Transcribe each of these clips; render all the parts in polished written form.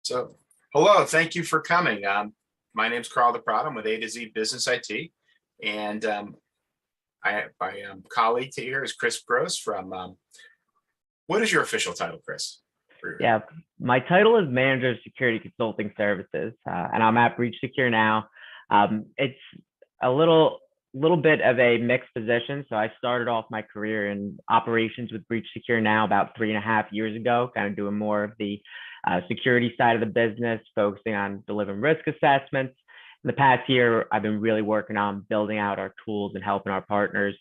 So, hello, thank you for coming. My name's Carl DePrada. I'm with A to Z Business IT, and my colleague here is Chris Gross from. What is your official title, Chris? Yeah, my title is Manager of Security Consulting Services, and I'm at Breach Secure now. It's a little bit of a mixed position. So I started off my career in operations with Breach Secure now about 3.5 years ago, kind of doing more of the security side of the business, focusing on delivering risk assessments. In the past year, I've been really working on building out our tools and helping our partners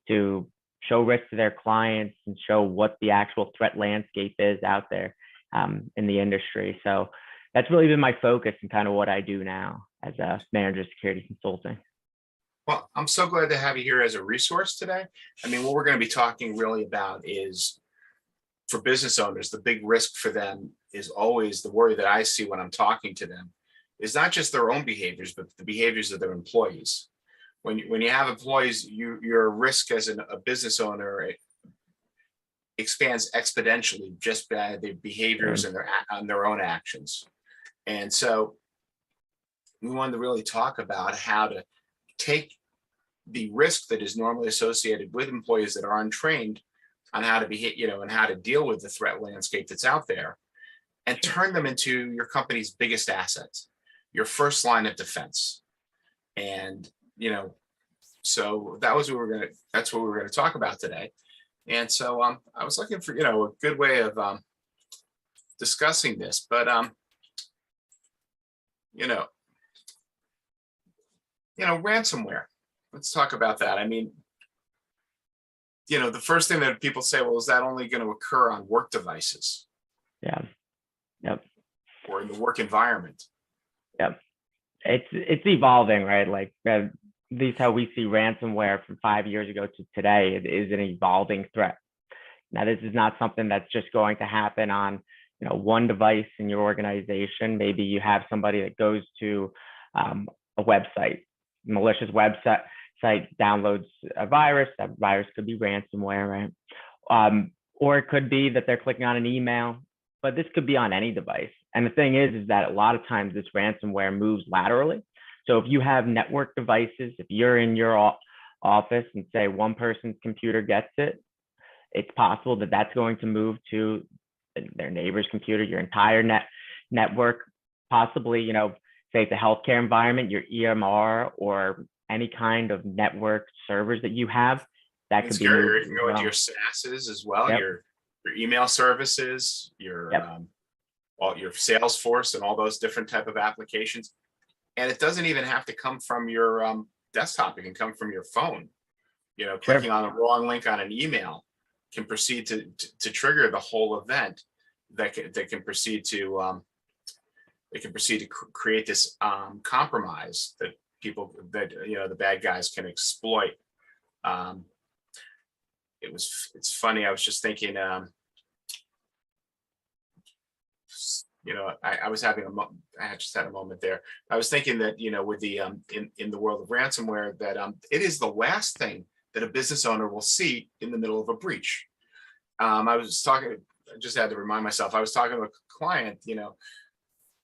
to show risk to their clients and show what the actual threat landscape is out there in the industry. So that's really been my focus and kind of what I do now as a manager of security consulting. Well, I'm so glad to have you here as a resource today. I mean, what we're going to be talking really about is for business owners, the big risk for them is always the worry that I see when I'm talking to them is not just their own behaviors, but the behaviors of their employees. When you have employees, your risk as a business owner expands exponentially just by their behaviors and their own actions. And so we wanted to really talk about how to take the risk that is normally associated with employees that are untrained on how to behave, and how to deal with the threat landscape that's out there, and turn them into your company's biggest assets, your first line of defense. And so that's what we're gonna talk about today. And so I was looking for a good way of discussing this, but ransomware. Let's talk about that. I mean, the first thing that people say, well, is that only going to occur on work devices? Yeah. Yep. Or in the work environment? Yep. It's evolving, right? Like at least how we see ransomware from 5 years ago to today, it is an evolving threat. Now, this is not something that's just going to happen on one device in your organization. Maybe you have somebody that goes to a website, malicious website, downloads a virus. That virus could be ransomware, right? Or it could be that they're clicking on an email, but this could be on any device. And the thing is that a lot of times this ransomware moves laterally. So if you have network devices, if you're in your office and say one person's computer gets it, it's possible that that's going to move to their neighbor's computer, your entire network, possibly, say it's a healthcare environment, your EMR or any kind of network servers that you have, that could be moved. You can go into your SaaSes as well, Yep. your email services, your all your Salesforce and all those different type of applications. And it doesn't even have to come from your desktop. It can come from your phone. Clicking on a wrong link on an email can proceed to trigger the whole event that can proceed to create this compromise that the bad guys can exploit. It's funny. I was just thinking, I was having I just had a moment there. I was thinking that, with the in the world of ransomware, that it is the last thing that a business owner will see in the middle of a breach. I just had to remind myself, I was talking to a client,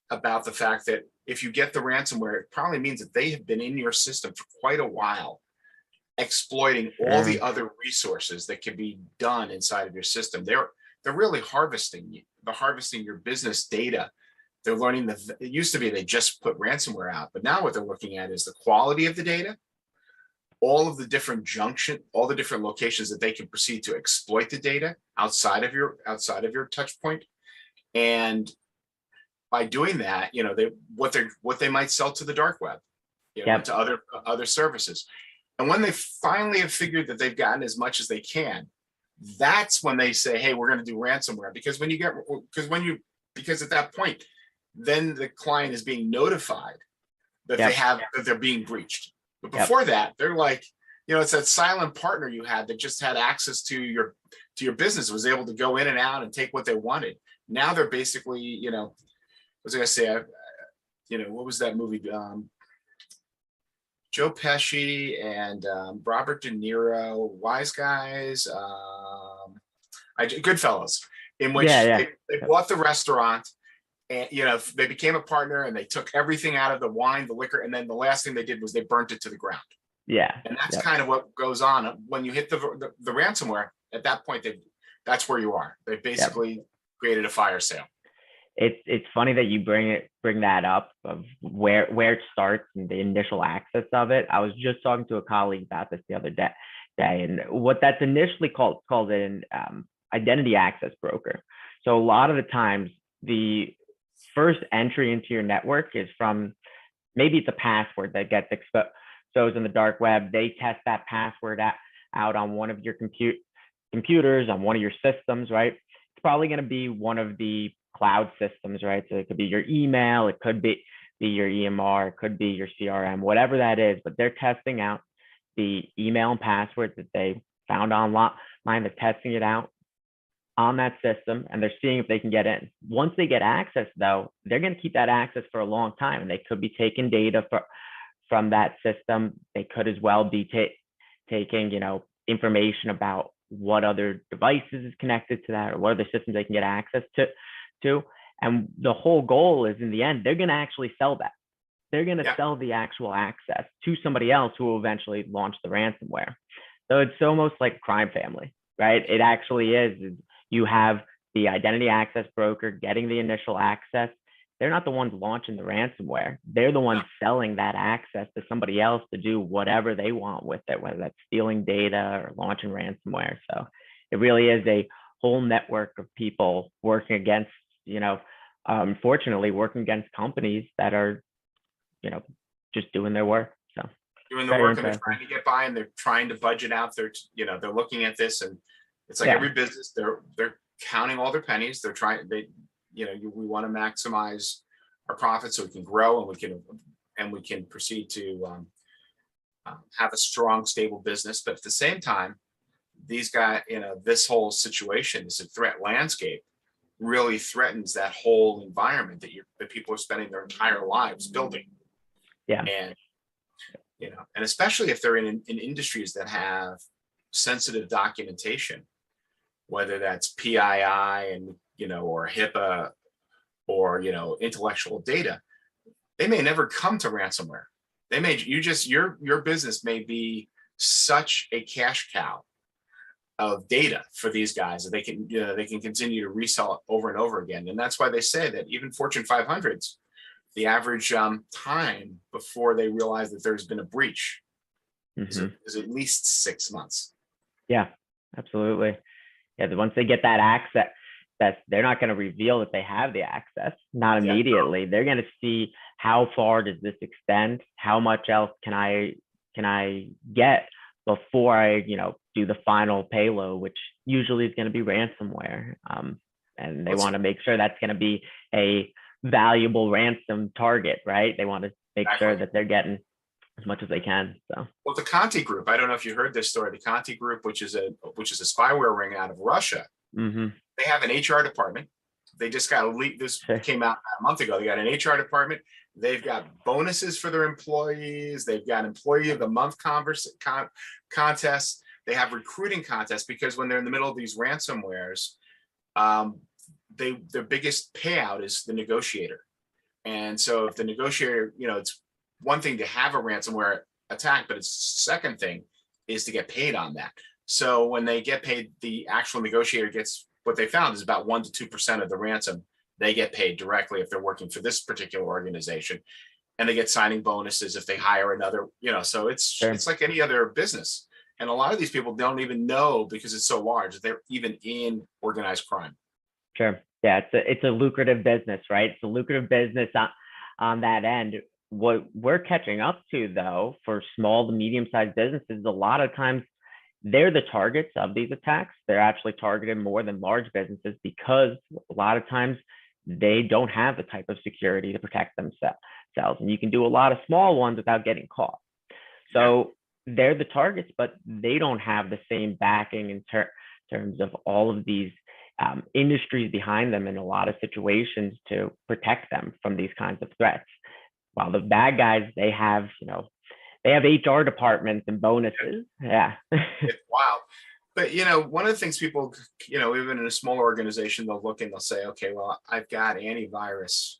about the fact that if you get the ransomware, it probably means that they have been in your system for quite a while, exploiting all the other resources that can be done inside of your system. They're really harvesting your business data. They're learning it used to be they just put ransomware out, but now what they're looking at is the quality of the data, all of the different all the different locations that they can proceed to exploit the data outside of your touch point. And by doing that, what they might sell to the dark web, to other services. And when they finally have figured that they've gotten as much as they can, that's when they say, hey, we're going to do ransomware. Because at that point, then the client is being notified that that they're being breached. But before that, they're like, it's that silent partner you had that just had access to your business, was able to go in and out and take what they wanted. Now they're basically, what was I going to say? What was that movie? Joe Pesci and Robert De Niro, Wise Guys, Goodfellas. in Yeah, which yeah, they bought the restaurant, and they became a partner, and they took everything out of the wine, the liquor, and then the last thing they did was they burnt it to the ground. yeah, And that's yep, kind of what goes on when you hit the ransomware. At that point, that's where you are. They yep. basically created a fire sale. It's funny that you bring that up of where it starts and the initial access of it. I was just talking to a colleague about this the other day, and what that's initially called an identity access broker. So a lot of the times, the first entry into your network is from, maybe it's a password that gets exposed in the dark web. They test that password out on one of your computers, on one of your systems, right? It's probably going to be one of the cloud systems, right? So it could be your email, it could be your EMR, it could be your CRM, whatever that is, but they're testing out the email and passwords that they found online. They're testing it out on that system, and they're seeing if they can get in. Once they get access, though, they're going to keep that access for a long time, and they could be taking data from that system. They could as well be taking, information about what other devices is connected to that, or what other systems they can get access to. And the whole goal is, in the end, they're going to actually sell that. They're going to Yeah. sell the actual access to somebody else who will eventually launch the ransomware. So it's almost like a crime family, right? It actually is. You have the identity access broker getting the initial access. They're not the ones launching the ransomware. They're the ones selling that access to somebody else to do whatever they want with it, whether that's stealing data or launching ransomware. So it really is a whole network of people working against, unfortunately, working against companies that are, just doing their work. So Doing the very work, and they're interesting. trying to get by, and they're trying to budget out. They're looking at this, and it's like Yeah. every business, they're counting all their pennies. They're trying, we want to maximize our profits so we can grow, and we can proceed to have a strong, stable business. But at the same time, these guys, this whole situation, this threat landscape, really threatens that whole environment that people are spending their entire lives building. Yeah. And and especially if they're in industries that have sensitive documentation, whether that's PII and or HIPAA, or intellectual data, they may never come to ransomware. They may your business may be such a cash cow of data for these guys that they can continue to resell it over and over again. And that's why they say that even Fortune 500s, the average time before they realize that there's been a breach is at least 6 months. Yeah, absolutely. Yeah, once they get that access, they're not going to reveal that they have the access, not immediately. They're going to see how far does this extend, how much else can I get before I do the final payload, which usually is going to be ransomware. And they want to make sure that's going to be a valuable ransom target, right? They want to make sure that they're getting as much as they can. So, well, the Conti Group, I don't know if you heard this story. The Conti Group, which is a spyware ring out of Russia, they have an HR department. They just got a leak. This came out a month ago. They got an HR department. They've got bonuses for their employees. They've got employee of the month contests. They have recruiting contests, because when they're in the middle of these ransomwares, their biggest payout is the negotiator. And so if the negotiator, it's one thing to have a ransomware attack, but it's second thing is to get paid on that. So when they get paid, the actual negotiator gets, what they found is about 1% to 2% of the ransom. They get paid directly if they're working for this particular organization, and they get signing bonuses if they hire another, so it's like any other business. And a lot of these people don't even know, because it's so large, they're even in organized crime. Sure. Yeah, it's a lucrative business, right? It's a lucrative business on that end. What we're catching up to, though, for small to medium-sized businesses, a lot of times they're the targets of these attacks. They're actually targeted more than large businesses, because a lot of times they don't have the type of security to protect themselves. And you can do a lot of small ones without getting caught. So they're the targets, but they don't have the same backing in terms of all of these industries behind them in a lot of situations to protect them from these kinds of threats. While the bad guys, they have HR departments and bonuses. Yeah. It's wild. But one of the things people, even in a small organization, they'll look and they'll say, okay, well, I've got antivirus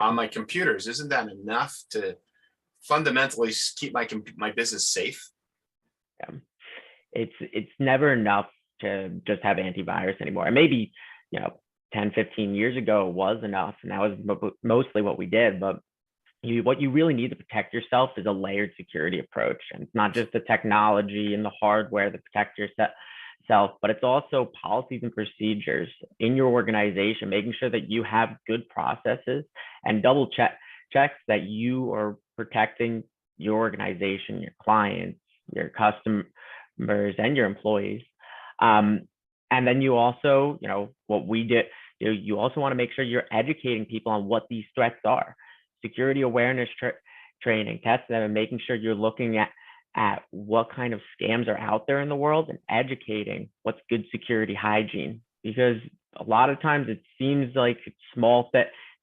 on my computers. Isn't that enough to fundamentally keep my business safe? Yeah. It's never enough to just have antivirus anymore. And maybe, you know, 10, 15 years ago it was enough, and that was mostly what we did. But what you really need to protect yourself is a layered security approach. And it's not just the technology and the hardware that protect yourself, but it's also policies and procedures in your organization, making sure that you have good processes and double checks that you are protecting your organization, your clients, your customers, and your employees. And then you also, what we did, you also want to make sure you're educating people on what these threats are. Security awareness training, test them, and making sure you're looking at what kind of scams are out there in the world and educating what's good security hygiene. Because a lot of times it seems like small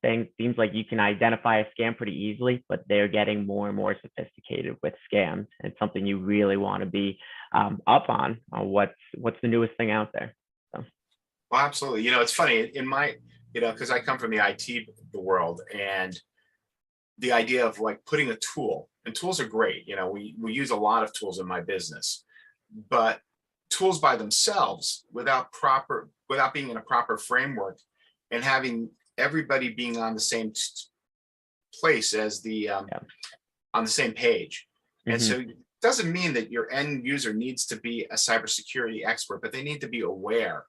things, seems like you can identify a scam pretty easily, but they're getting more and more sophisticated with scams. And it's something you really want to be up on what's the newest thing out there. So. Well, absolutely. It's funny in my, because I come from the IT world, and the idea of like putting a tool, and tools are great. We use a lot of tools in my business, but tools by themselves without being in a proper framework and having everybody being on the same place as on the same page. And so it doesn't mean that your end user needs to be a cybersecurity expert, but they need to be aware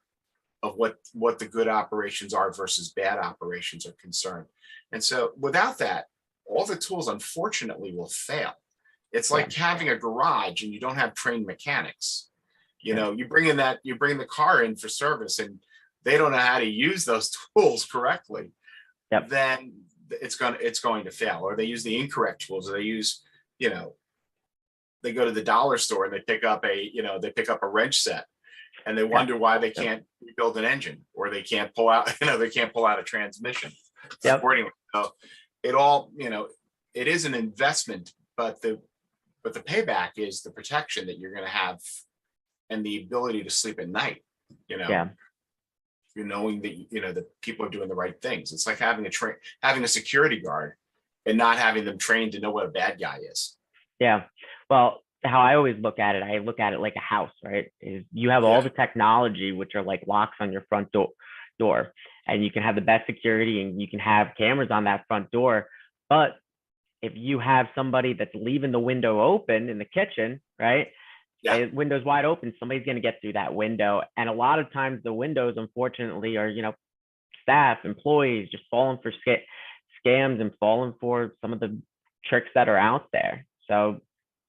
of what the good operations are versus bad operations are concerned. And so without that, all the tools unfortunately will fail. It's like having a garage and you don't have trained mechanics. You bring the car in for service and they don't know how to use those tools correctly. Then it's going to fail. Or they use the incorrect tools, or they use, they go to the dollar store and they pick up a wrench set, and they wonder why they can't rebuild an engine, or they can't pull out a transmission accordingly. So it is an investment, but the payback is the protection that you're going to have and the ability to sleep at night. You're knowing that that people are doing the right things. It's like having a security guard and not having them trained to know what a bad guy is. Yeah. Well, how I always look at it, I look at it like a house, right? Is you have all the technology, which are like locks on your front door, and you can have the best security and you can have cameras on that front door. But if you have somebody that's leaving the window open in the kitchen, right? Window's wide open, somebody's going to get through that window. And a lot of times the windows, unfortunately, are, staff, employees just falling for scams and falling for some of the tricks that are out there. So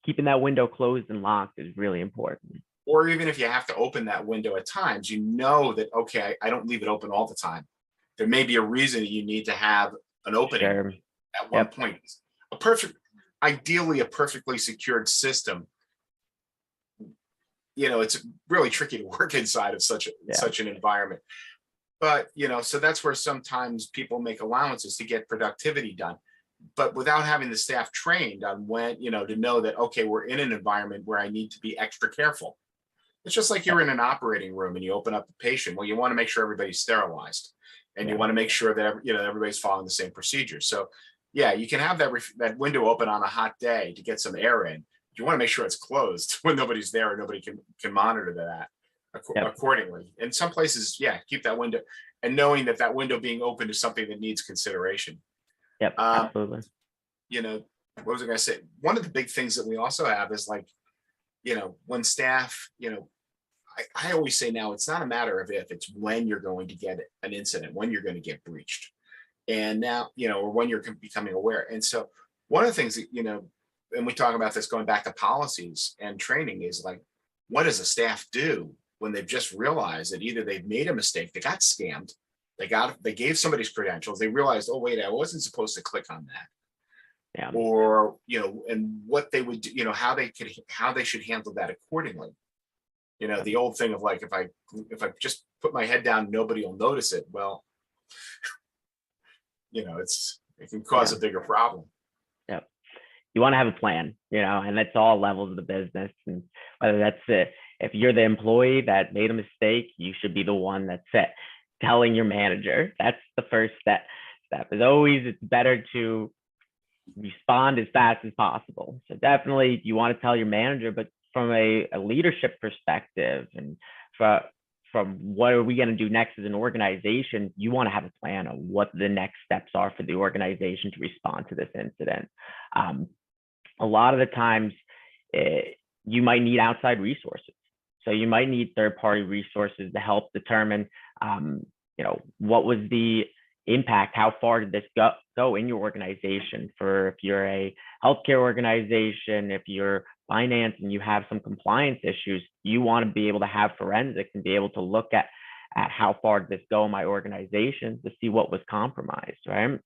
keeping that window closed and locked is really important. Or even if you have to open that window at times, that, okay, I don't leave it open all the time. There may be a reason that you need to have an opening at one point. Ideally a perfectly secured system. It's really tricky to work inside of such an environment. But, so that's where sometimes people make allowances to get productivity done. But without having the staff trained on when, to know that, okay, we're in an environment where I need to be extra careful. It's just like you're in an operating room and you open up the patient. Well, you want to make sure everybody's sterilized, and you want to make sure that, everybody's following the same procedure. So you can have that window open on a hot day to get some air in. You want to make sure it's closed when nobody's there or nobody can monitor that accordingly. In some places, keep that window, and knowing that window being open is something that needs consideration. Absolutely. What was I going to say? One of the big things that we also have is like, when staff, I always say now it's not a matter of if, it's when you're going to get an incident, when you're going to get breached. And now, or when you're becoming aware. And so one of the things that, and we talk about this going back to policies and training, is like, what does a staff do when they've just realized that either they've made a mistake, they got scammed, they gave somebody's credentials, they realized, oh wait, I wasn't supposed to click on that. Or, and what they would do, how they should handle that accordingly. The old thing of like, if I just put my head down, nobody will notice it. Well, it can cause a bigger problem. You want to have a plan, and that's all levels of the business. And whether that's If you're the employee that made a mistake, you should be the one that's telling your manager. That's the first step. As always, it's better to respond as fast as possible. So definitely you want to tell your manager, but from a leadership perspective and from what are we going to do next as an organization, you want to have a plan on what the next steps are for the organization to respond to this incident. A lot of the times you might need outside resources. So you might need third-party resources to help determine, what was the impact, how far did this go in your organization. For if you're a healthcare organization, if you're finance and you have some compliance issues, you want to be able to have forensics and be able to look at how far did this go in my organization to see what was compromised, right?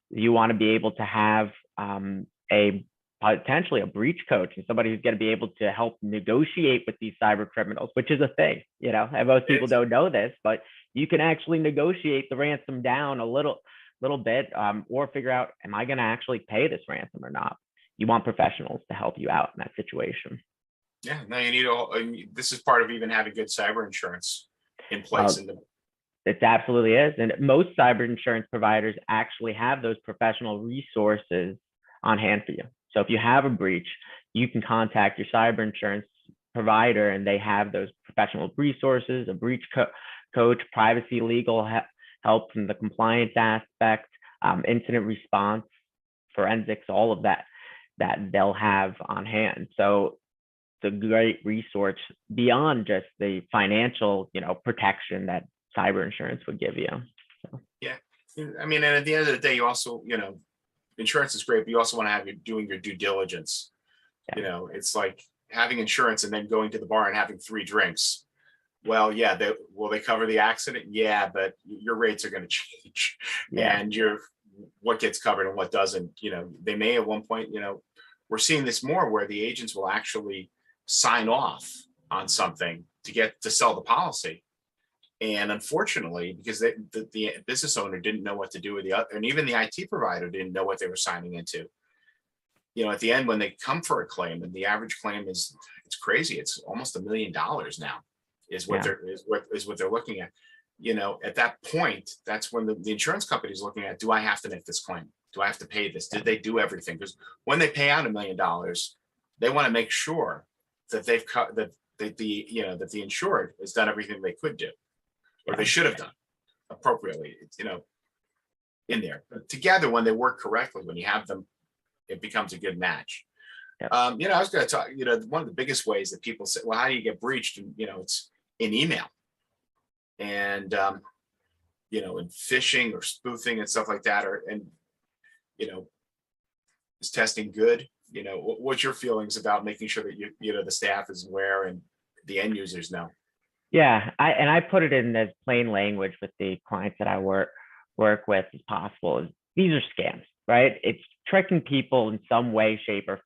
You want to be able to have a potentially a breach coach and somebody who's going to be able to help negotiate with these cyber criminals, which is a thing, and most people don't know this, but you can actually negotiate the ransom down a little bit, or figure out, am I going to actually pay this ransom or not? You want professionals to help you out in that situation. Yeah, no, you need this is part of even having good cyber insurance in place. It absolutely is. And most cyber insurance providers actually have those professional resources on hand for you. So if you have a breach, you can contact your cyber insurance provider and they have those professional resources, a breach coach, privacy, legal help from the compliance aspect, incident response, forensics, all of that they'll have on hand. So it's a great resource beyond just the financial, protection that cyber insurance would give you. So. Yeah. I mean, and at the end of the day, you also, insurance is great, but you also want to have doing your due diligence. Yeah. It's like having insurance and then going to the bar and having 3 drinks. Well, yeah, they cover the accident? Yeah, but your rates are going to change. Yeah. And what gets covered and what doesn't. They may at one point, we're seeing this more where the agents will actually sign off on something to sell the policy. And unfortunately, because the business owner didn't know what to do with the other, and even the IT provider didn't know what they were signing into. At the end, when they come for a claim, and the average claim it's crazy. It's almost $1 million now, is what they're looking at. At that point, that's when the insurance company is looking at, do I have to make this claim? Do I have to pay this? Did they do everything? Because when they pay out $1 million, they want to make sure that they've cut that the insured has done everything they could do, or they should have done appropriately, in there. But together, when they work correctly, when you have them, it becomes a good match. Yep. I was going to talk, one of the biggest ways that people say, well, how do you get breached? And, it's in email. And, in phishing or spoofing and stuff like that, is testing good? What's your feelings about making sure that the staff is aware and the end users know? Yeah, I put it in as plain language with the clients that I work with as possible. These are scams, right? It's tricking people in some way, shape, or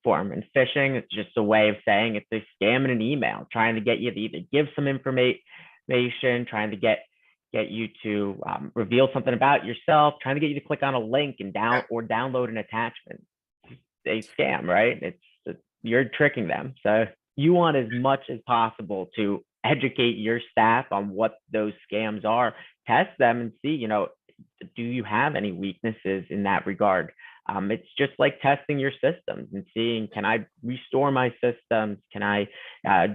form. And phishing, it's just a way of saying it's a scam in an email, trying to get you to either give some information, trying to get you to reveal something about yourself, trying to get you to click on a link and download an attachment. It's a scam, right? You're tricking them. So you want as much as possible to educate your staff on what those scams are, test them and see, do you have any weaknesses in that regard? It's just like testing your systems and seeing, can I restore my systems? Can I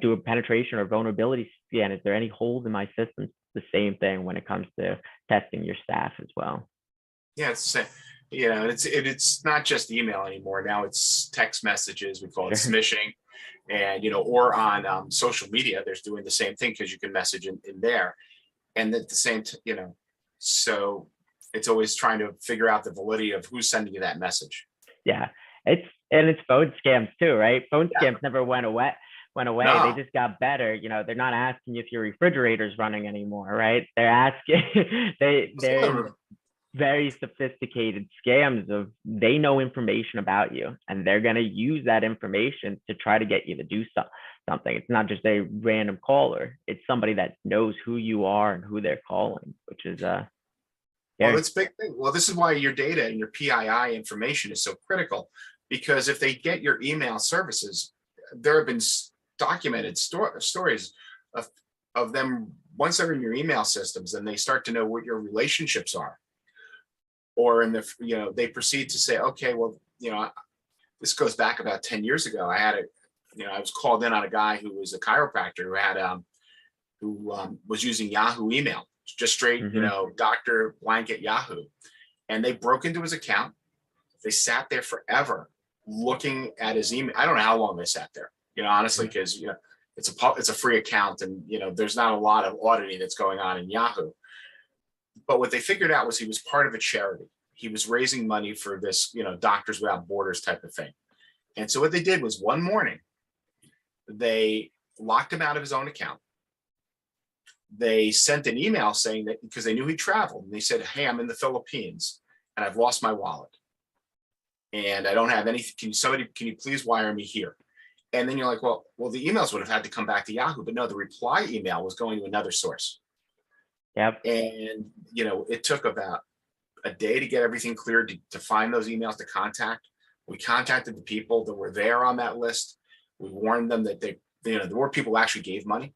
do a penetration or vulnerability scan? Is there any holes in my systems? The same thing when it comes to testing your staff as well. Yeah, it's not just email anymore. Now it's text messages. We call it smishing. And, or on social media, there's doing the same thing because you can message in there. And at the same, so it's always trying to figure out the validity of who's sending you that message. Yeah, it's phone scams too, right? Phone scams never went away. No. They just got better. They're not asking if your refrigerator's running anymore, right? They're asking, they're very sophisticated scams of they know information about you and they're going to use that information to try to get you to do something. It's not just a random caller. It's somebody that knows who you are and who they're calling, which is well, that's a big thing. Well, this is why your data and your PII information is so critical, because if they get your email services, there have been documented stories of them once they're in your email systems and they start to know what your relationships are. Or in the, they proceed to say, okay, well, this goes back about 10 years ago. I was called in on a guy who was a chiropractor who was using Yahoo email, just straight, Dr. Blanket Yahoo. And they broke into his account. They sat there forever looking at his email. I don't know how long they sat there, honestly, because, it's a free account and, there's not a lot of auditing that's going on in Yahoo. But what they figured out was he was part of a charity. He was raising money for this, Doctors Without Borders type of thing. And so what they did was one morning, they locked him out of his own account. They sent an email saying that because they knew he traveled, and they said, hey, I'm in the Philippines and I've lost my wallet and I don't have anything. Can you please wire me here? And then you're like, well, the emails would have had to come back to Yahoo, but no, the reply email was going to another source. Yep. And, it took about a day to get everything cleared, to find those emails to contact. We contacted the people that were there on that list. We warned them that there were people who actually gave money,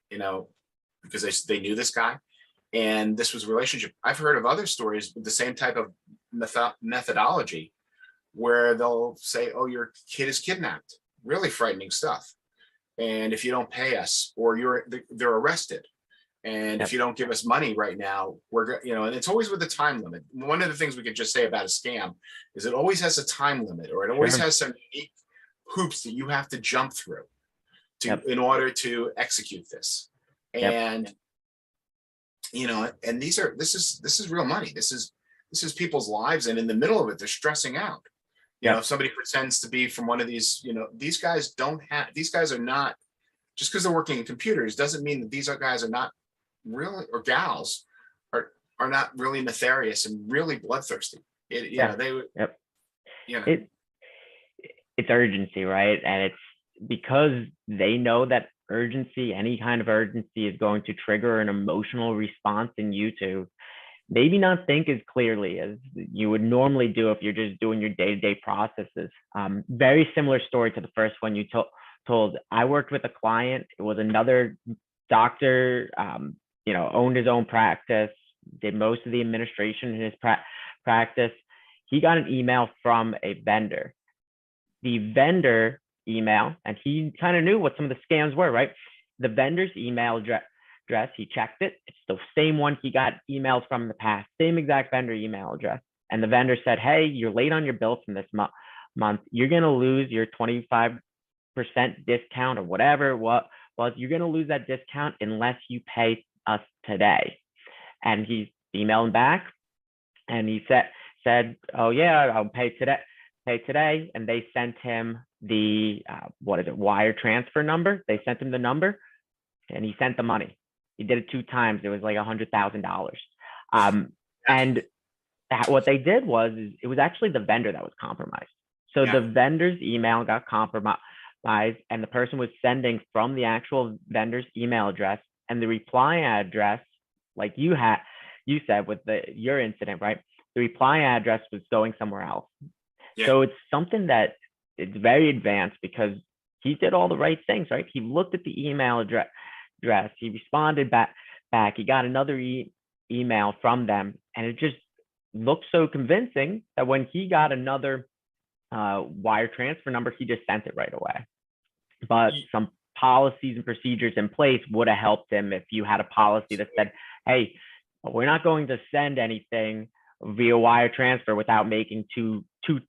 because they knew this guy. And this was a relationship. I've heard of other stories with the same type of methodology where they'll say, oh, your kid is kidnapped, really frightening stuff. And if you don't pay us, or they're arrested. And if you don't give us money right now, and it's always with a time limit. One of the things we could just say about a scam is it always has a time limit, or it always has some unique hoops that you have to jump through in order to execute this. And, and this is real money. This is people's lives. And in the middle of it, they're stressing out. If somebody pretends to be from one of these, these guys are not, just because they're working in computers doesn't mean that these guys are not really, or gals are not really nefarious and really bloodthirsty. It's urgency, right? And it's because they know that urgency, any kind of urgency, is going to trigger an emotional response in you to maybe not think as clearly as you would normally do if you're just doing your day-to-day processes. Very similar story to the first one you told. I worked with a client. It was another doctor, owned his own practice, did most of the administration in his practice. He got an email from a vendor. The vendor email, and he kind of knew what some of the scams were, right? The vendor's email address, he checked it. It's the same one he got emails from in the past, same exact vendor email address. And the vendor said, hey, you're late on your bill from this month. You're going to lose your 25% discount or whatever it was. You're going to lose that discount unless you pay us today. And he emailed back and he said, oh yeah, I'll pay today. And they sent him the, wire transfer number. They sent him the number and he sent the money. He did it 2 times. It was like $100,000. And what they did was, it was actually the vendor that was compromised. So the vendor's email got compromised, and the person was sending from the actual vendor's email address, and the reply address, like you said with your incident, right? The reply address was going somewhere else. So it's something that it's very advanced because he did all the right things, right? He looked at the email address, he responded back. He got another email from them, and it just looked so convincing that when he got another wire transfer number, he just sent it right away. But some policies and procedures in place would have helped him if you had a policy that said, hey, we're not going to send anything via wire transfer without making two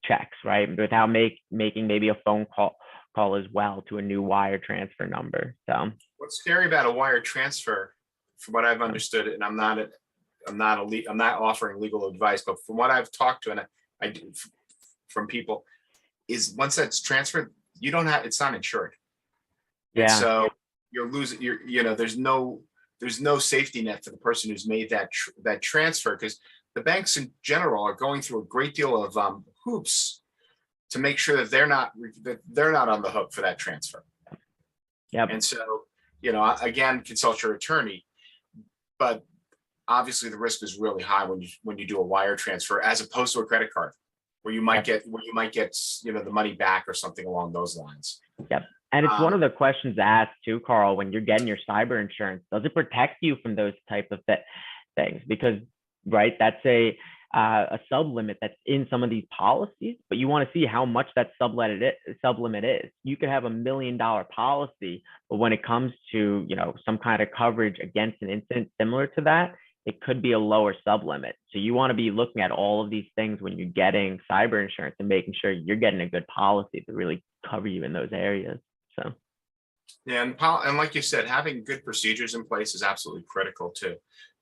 checks, right? Without making maybe a phone call as well to a new wire transfer number. So what's scary about a wire transfer, from what I've understood, and I'm not offering legal advice, but from what I've talked to, and I do from people, is once that's transferred, it's not insured. And so you're losing, there's no safety net for the person who's made that transfer, because the banks in general are going through a great deal of hoops to make sure that they're not on the hook for that transfer. And so, again, consult your attorney, but obviously the risk is really high when you do a wire transfer, as opposed to a credit card, where you might get the money back or something along those lines. And it's one Um, of the questions asked too, Carl, when you're getting your cyber insurance. Does it protect you from those type of things? Because, right, that's a sub limit that's in some of these policies, but you want to see how much that sub limit is. You could have $1 million policy, but when it comes to, some kind of coverage against an incident similar to that, it could be a lower sub limit. So you want to be looking at all of these things when you're getting cyber insurance and making sure you're getting a good policy to really cover you in those areas. So yeah, and like you said, having good procedures in place is absolutely critical too, yeah.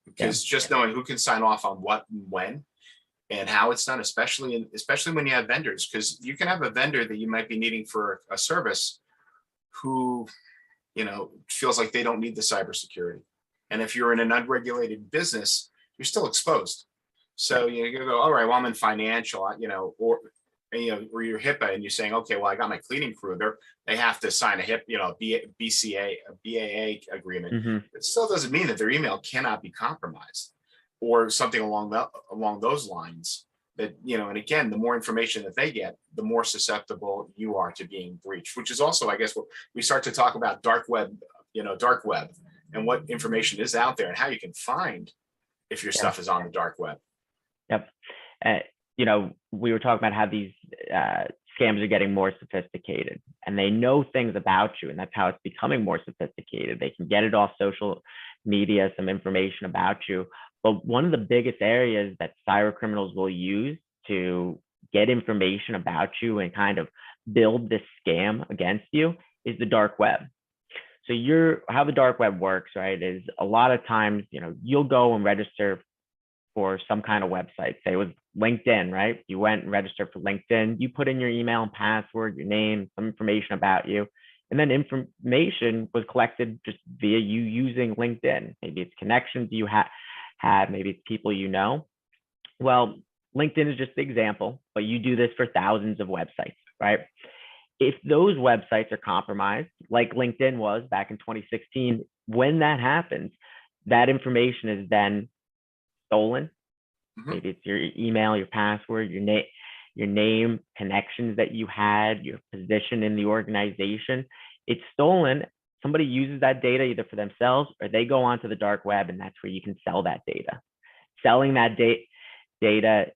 because just knowing who can sign off on what and when and how it's done, especially when you have vendors, because you can have a vendor that you might be needing for a service who, feels like they don't need the cybersecurity. And if you're in an unregulated business, you're still exposed. So you go, all right, well, I'm in financial, or you're HIPAA and you're saying, okay, well, I got my cleaning crew. They have to sign a BCA, a BAA agreement. Hmm. It still doesn't mean that their email cannot be compromised or something along those lines. That, and again, the more information that they get, the more susceptible you are to being breached, which is also, I guess, what we start to talk about dark web, and what information is out there and how you can find if your Yeah. stuff is on the dark web. Yep. Uh, we were talking about how these scams are getting more sophisticated, and they know things about you, and that's how it's becoming more sophisticated. They can get it off social media, some information about you. But one of the biggest areas that cyber criminals will use to get information about you and kind of build this scam against you is the dark web. So how the dark web works, right, is a lot of times, you'll go and register for some kind of website. Say it was LinkedIn, right? You went and registered for LinkedIn. You put in your email and password, your name, some information about you. And then information was collected just via you using LinkedIn. Maybe it's connections you have, maybe it's people you know. Well, LinkedIn is just the example, but you do this for thousands of websites, right? If those websites are compromised, like LinkedIn was back in 2016, when that happens, that information is then stolen. Mhm. Maybe it's your email, your password, your name, connections that you had, your position in the organization. It's stolen. Somebody uses that data either for themselves or they go onto the dark web, and that's where you can sell that data. Selling that data,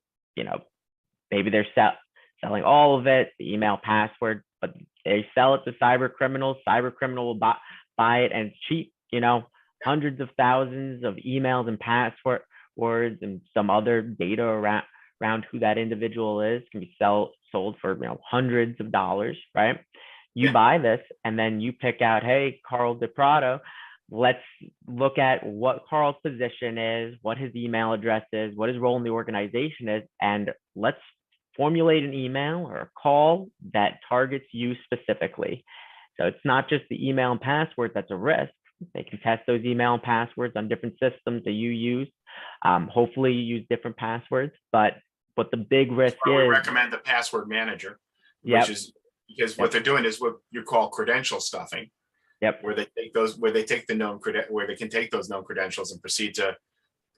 maybe they're selling all of it, the email, password, but they sell it to cyber criminals. Cyber criminal will buy it, and it's cheap. Hundreds of thousands of emails and passwords and some other data around who that individual is can be sold for hundreds of dollars, right? You buy this and then you pick out, hey, Carl DePrado, let's look at what Carl's position is, what his email address is, what his role in the organization is, and let's formulate an email or a call that targets you specifically. So it's not just the email and password that's a risk. They can test those email and passwords on different systems that you use. Hopefully you use different passwords, but what the big risk We is. recommend the password manager, Yep. which is because what they're doing is what you call credential stuffing. Yep. Where they take where they can take those known credentials and proceed to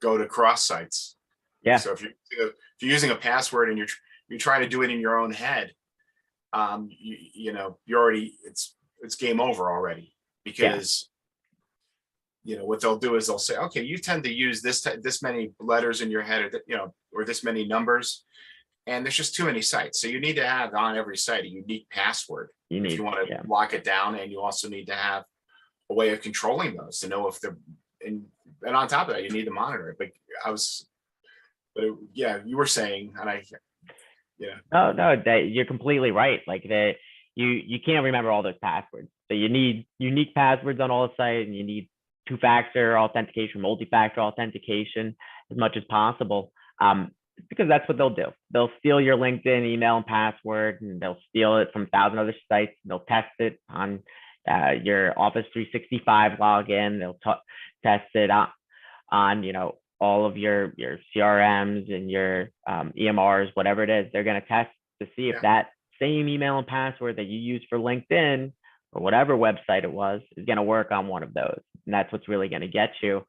go to cross sites. Yeah. So if you're using a password and you're trying to do it in your own head, you're already it's game over already, because what they'll do is they'll say, okay, you tend to use this many letters in your head, or this many numbers, and there's just too many sites. So you need to have on every site a unique password if you want to lock it down, and you also need to have a way of controlling those to know if they're and on top of that, you need to monitor it. You were saying, and No, you're completely right. Like you can't remember all those passwords. So you need unique passwords on all the sites, and you need two-factor authentication, multi-factor authentication as much as possible. Because that's what they'll do. They'll steal your LinkedIn email and password, and they'll steal it from 1,000 other sites. They'll test it on your Office 365 login. They'll test it on all of your CRMs and your EMRs, whatever it is. They're going to test to see if that same email and password that you use for LinkedIn or whatever website it was is going to work on one of those. And that's what's really going to get you.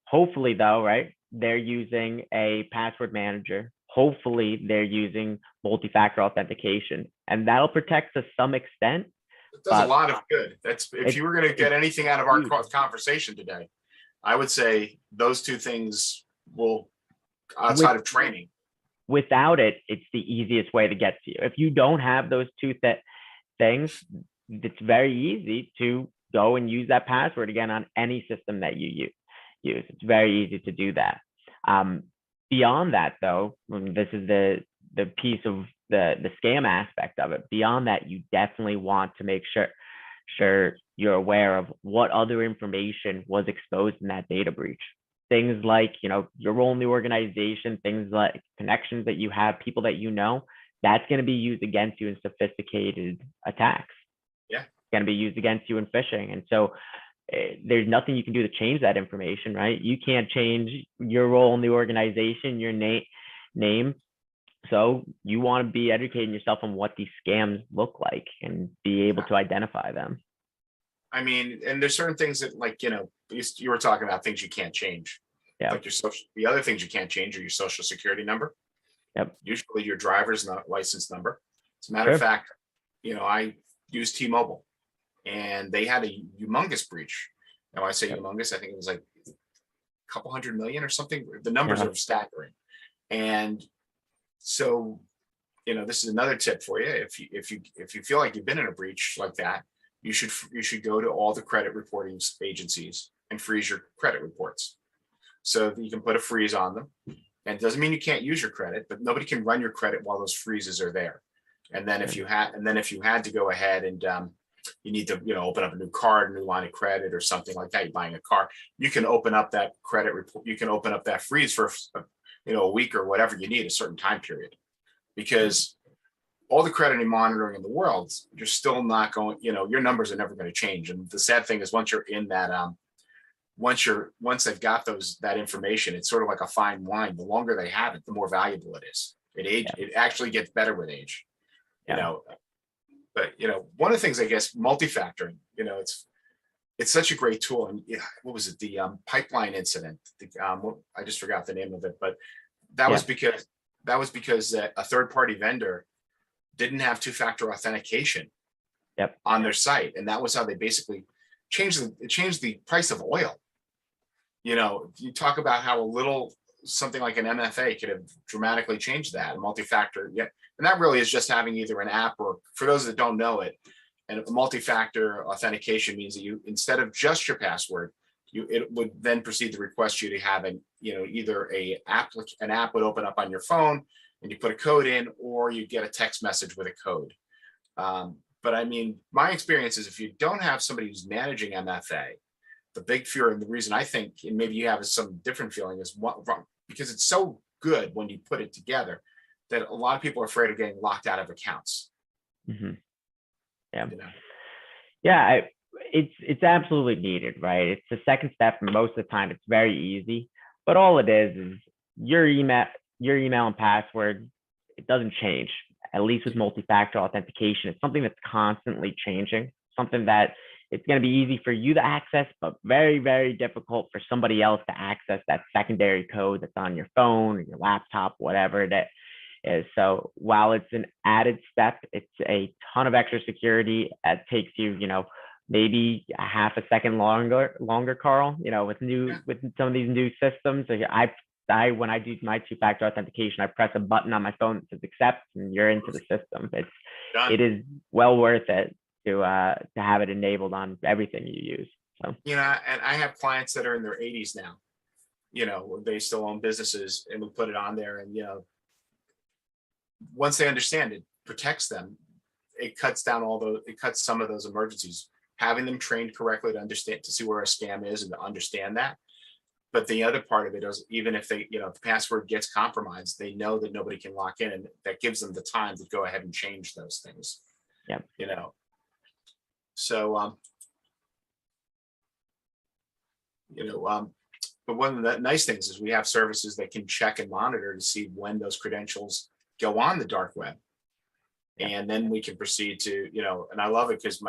Hopefully, though, right, they're using a password manager. Hopefully, they're using multi-factor authentication, and that'll protect to some extent. It does a but lot of good. That's if it's you were going to get it's anything out of our huge. conversation today, I would say those two things will, With outside of training. without it, it's the easiest way to get to you. If you don't have those two things, it's very easy to go and use that password again on any system that you use. It's very easy to do that. Beyond that, though, this is the piece of the scam aspect of it. Beyond that, you definitely want to make sure you're aware of what other information was exposed in that data breach. Things like, your role in the organization, things like connections that you have, people that that's going to be used against you in sophisticated attacks. Yeah. It's going to be used against you in phishing. And so there's nothing you can do to change that information, right? You can't change your role in the organization, your name. So you want to be educating yourself on what these scams look like and be able to identify them. I mean, and there's certain things that, like, you were talking about things you can't change. Yeah. Like the other things you can't change are your social security number. Yep. Usually your driver's license number. As a matter of fact, I used T-Mobile and they had a humongous breach. Now I say humongous, I think it was like a couple 100 million or something. The numbers are staggering. And so, this is another tip for you. If you feel like you've been in a breach like that, you should go to all the credit reporting agencies and freeze your credit reports, so that you can put a freeze on them. And it doesn't mean you can't use your credit, but nobody can run your credit while those freezes are there. And then if you had to go ahead and you need to open up a new card, a new line of credit or something like that, you're buying a car, you can open up that credit report, you can open up that freeze for a week or whatever you need, a certain time period. Because all the credit and monitoring in the world, you're still not going, your numbers are never going to change. And the sad thing is, once you're in that once they've got that information, it's sort of like a fine wine. The longer they have it, the more valuable it is. It actually gets better with age. But one of the things, I guess, multi-factoring, it's such a great tool. And what was it? The pipeline incident. I just forgot the name of it, but that was because a third-party vendor didn't have two-factor authentication on their site, and that was how they basically changed the price of oil. You talk about how a little something like an MFA could have dramatically changed that. Multi-factor, and that really is just having either an app, or, for those that don't know it, and multi-factor authentication means that you, instead of just your password, it would then proceed to request you to have either an app would open up on your phone and you put a code in, or you get a text message with a code. But I mean, my experience is, if you don't have somebody who's managing MFA, the big fear, and the reason I think, and maybe you have some different feeling, is because it's so good when you put it together, that a lot of people are afraid of getting locked out of accounts. Mm-hmm. Yeah. It's absolutely needed, right? It's the second step, and most of the time it's very easy. But all it is your email and password. It doesn't change. At least with multi-factor authentication, it's something that's constantly changing. Something that it's going to be easy for you to access, but very, very difficult for somebody else to access that secondary code that's on your phone or your laptop, whatever that is. So while it's an added step, it's a ton of extra security. It takes you, maybe a half a second longer, Carl, with some of these new systems. When I do my two-factor authentication, I press a button on my phone that says accept, and you're into the system. It is well worth it to have it enabled on everything you use. So and I have clients that are in their 80s now. They still own businesses, and we put it on there, and once they understand it protects them, it cuts some of those emergencies. Having them trained correctly to see where a scam is and to understand that. But the other part of it is, even if the password gets compromised, they know that nobody can lock in, and that gives them the time to go ahead and change those things. So, but one of the nice things is we have services that can check and monitor to see when those credentials go on the dark web. And then we can proceed to, and I love it because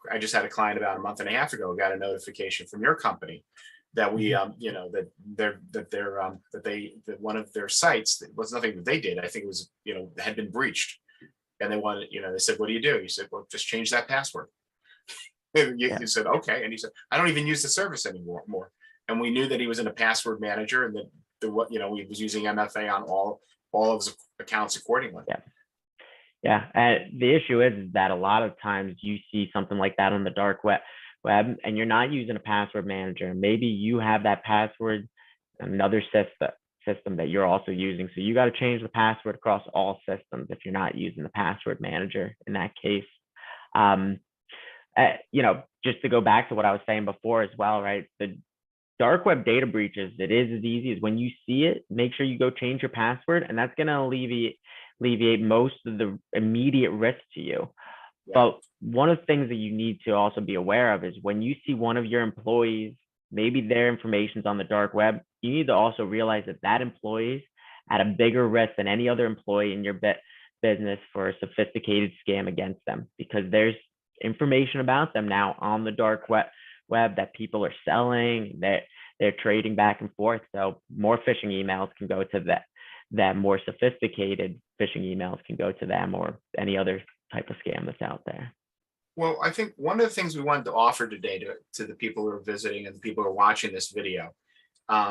I just had a client about a month and a half ago, got a notification from your company that we, that one of their sites, it was nothing that they did. I think it was, had been breached. And they wanted, they said, what do you do? You said, well, just change that password. Yeah. You said, okay. And he said, I don't even use the service anymore. And we knew that he was in a password manager, and that he was using MFA on all of his accounts accordingly. Yeah. Yeah. The issue is that a lot of times you see something like that on the dark web, and you're not using a password manager. Maybe you have that password in another system that you're also using. So you got to change the password across all systems if you're not using the password manager in that case. Just to go back to what I was saying before as well, right? The dark web data breaches, it is as easy as when you see it, make sure you go change your password, and that's going to alleviate most of the immediate risk to you. Yeah. But one of the things that you need to also be aware of is when you see one of your employees, maybe their information's on the dark web, you need to also realize that that employee's at a bigger risk than any other employee in your business for a sophisticated scam against them, because there's information about them now on the dark web that people are selling, that they're trading back and forth. So more phishing emails can go to that more sophisticated phishing emails can go to them, or any other type of scam that's out there. Well, I think one of the things we wanted to offer today to the people who are visiting and the people who are watching this video,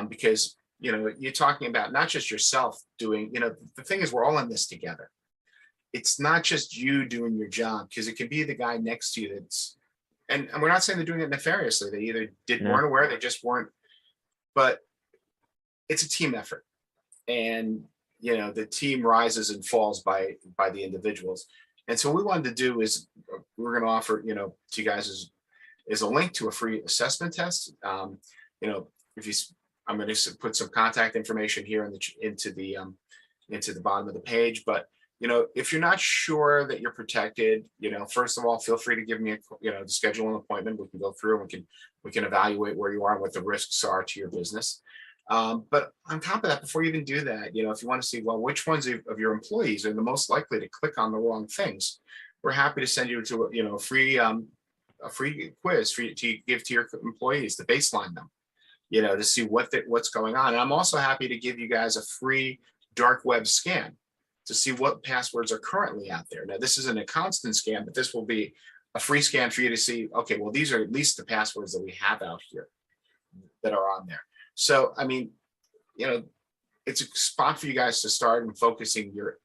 because you're talking about not just yourself doing, the thing is, we're all in this together. It's not just you doing your job, because it could be the guy next to you that's, and we're not saying they're doing it nefariously. They either weren't aware, they just weren't, but it's a team effort. And the team rises and falls by the individuals. And so what we wanted to do is we're going to offer, to you guys is a link to a free assessment test. If you, I'm going to put some contact information here into the bottom of the page. But if you're not sure that you're protected, first of all, feel free to give me to schedule an appointment. We can go through and we can evaluate where you are and what the risks are to your business. But on top of that, before you even do that, if you want to see, well, which ones of your employees are the most likely to click on the wrong things, we're happy to send you to a free quiz to give to your employees to baseline them, to see what's going on. And I'm also happy to give you guys a free dark web scan to see what passwords are currently out there. Now, this isn't a constant scan, but this will be a free scan for you to see, okay, well, these are at least the passwords that we have out here that are on there. So, I mean, it's a spot for you guys to start and focusing your,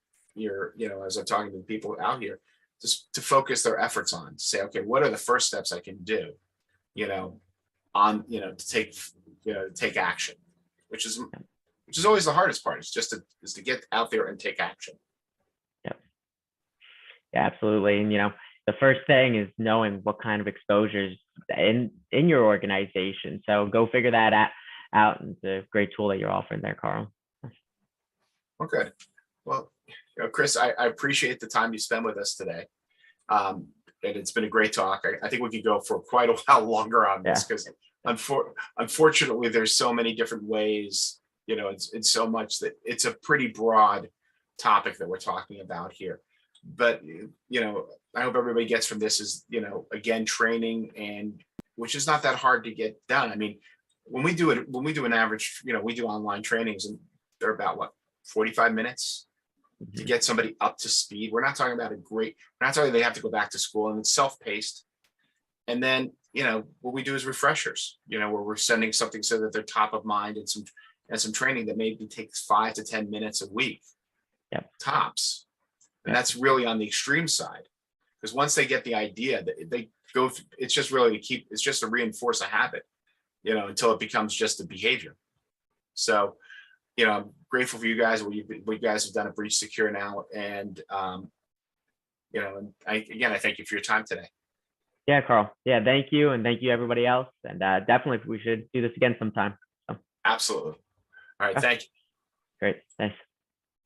as I'm talking to people out here, just to focus their efforts on, to say, okay, what are the first steps I can do, to take action, which is always the hardest part. It's just to get out there and take action. Yeah, absolutely. And the first thing is knowing what kind of exposures in your organization. So go figure that out. And it's a great tool that you're offering there, Carl. Okay. Well, Chris, I appreciate the time you spent with us today. And it's been a great talk. I think we could go for quite a while longer on this, because unfortunately, there's so many different ways, it's so much that it's a pretty broad topic that we're talking about here. But, I hope everybody gets from this is, again, training, and which is not that hard to get done. I mean, when we do an average, we do online trainings, and they're about 45 minutes to get somebody up to speed. We're not talking about we're not talking they have to go back to school, and it's self-paced. And then, what we do is refreshers, where we're sending something so that they're top of mind, and some training that maybe takes 5 to 10 minutes a week, tops. And that's really on the extreme side, because once they get the idea that they go through, it's just really it's just to reinforce a habit, until it becomes just a behavior. So, I'm grateful for you guys. What you guys have done at Breach Secure now. And, and I thank you for your time today. Yeah, Carl. Yeah, thank you. And thank you, everybody else. And definitely we should do this again sometime. So. Absolutely. All right. Thank you. Great. Thanks.